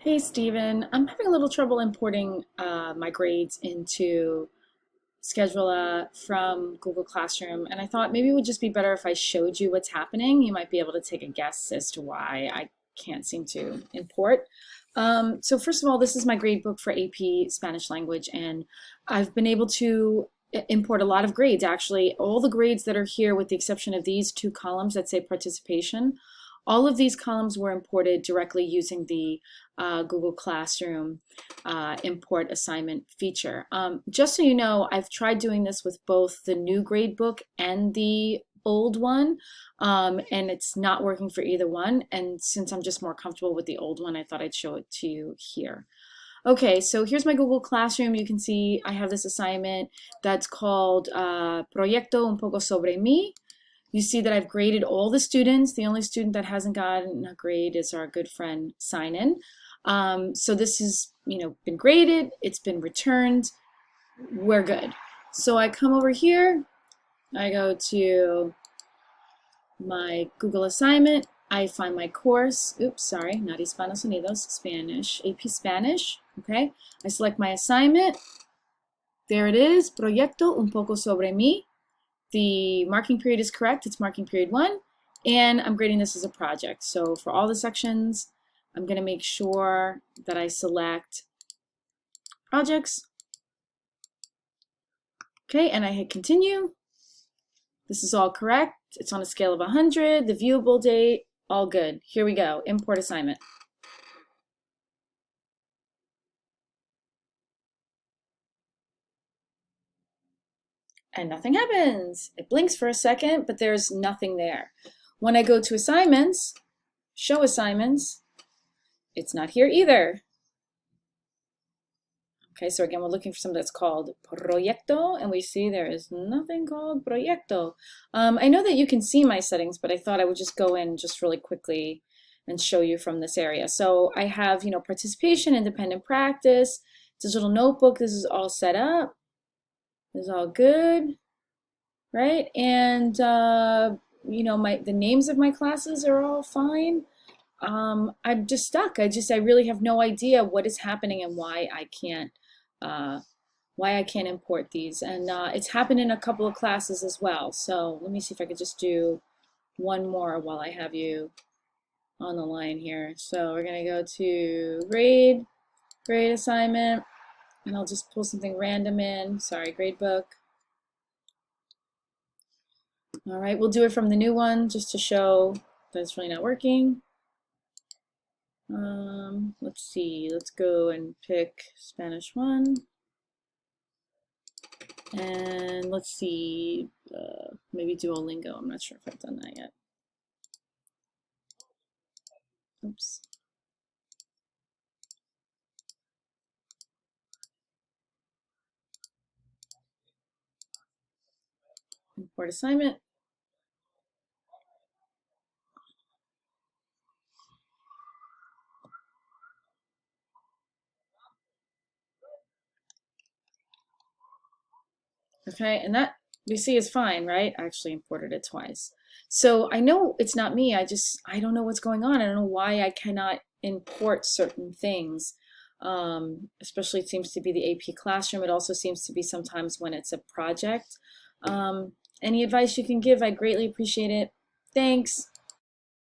Hey Steven, I'm having a little trouble importing my grades into Schedula from Google Classroom, and I thought maybe it would just be better if I showed you what's happening. You might be able to take a guess as to why I can't seem to import. So first of all, this is my grade book for AP Spanish language, and I've been able to import a lot of grades. Actually, all the grades that are here, with the exception of these two columns that say participation, all of these columns were imported directly using the Google Classroom import assignment feature. Just so you know, I've tried doing this with both the new grade book and the old one, and it's not working for either one. And since I'm just more comfortable with the old one, I thought I'd show it to you here. Okay, so here's my Google Classroom. You can see I have this assignment that's called Proyecto un poco sobre mí. You see that I've graded all the students. The only student that hasn't gotten a grade is our good friend Sign-In. So this has, been graded. It's been returned. We're good. So I come over here. I go to my Google assignment. I find my course. Oops, sorry, not Hispanos Unidos, Spanish, AP Spanish. Okay. I select my assignment. There it is. Proyecto un poco sobre mí. The marking period is correct. It's marking period 1, and I'm grading this as a project. So for all the sections, I'm going to make sure that I select projects. Okay, and I hit continue. This is all correct. It's on a scale of 100. The viewable date, all good. Here we go. Import assignment. And nothing happens. It blinks for a second, but there's nothing there. When I go to assignments, show assignments, it's not here either. Okay, so again, we're looking for something that's called Proyecto, and we see there is nothing called Proyecto. I know that you can see my settings, but I thought I would just go in just really quickly and show you from this area. So I have, participation, independent practice, digital notebook. This is all set up. This is all good, right? And the names of my classes are all fine. I'm just stuck. I really have no idea what is happening and why I can't import these. And it's happened in a couple of classes as well. So let me see if I could just do one more while I have you on the line here. So we're gonna go to grade assignment, and I'll just pull something random in. Sorry, grade book. All right, we'll do it from the new one just to show that it's really not working. Let's see, let's go and pick Spanish 1. And let's see, maybe Duolingo. I'm not sure if I've done that yet. Oops. Import assignment. Okay, and that we see is fine, right? I actually imported it twice. So I know it's not me. I don't know what's going on. I don't know why I cannot import certain things. Especially it seems to be the AP Classroom. It also seems to be sometimes when it's a project. Any advice you can give, I greatly appreciate it. Thanks.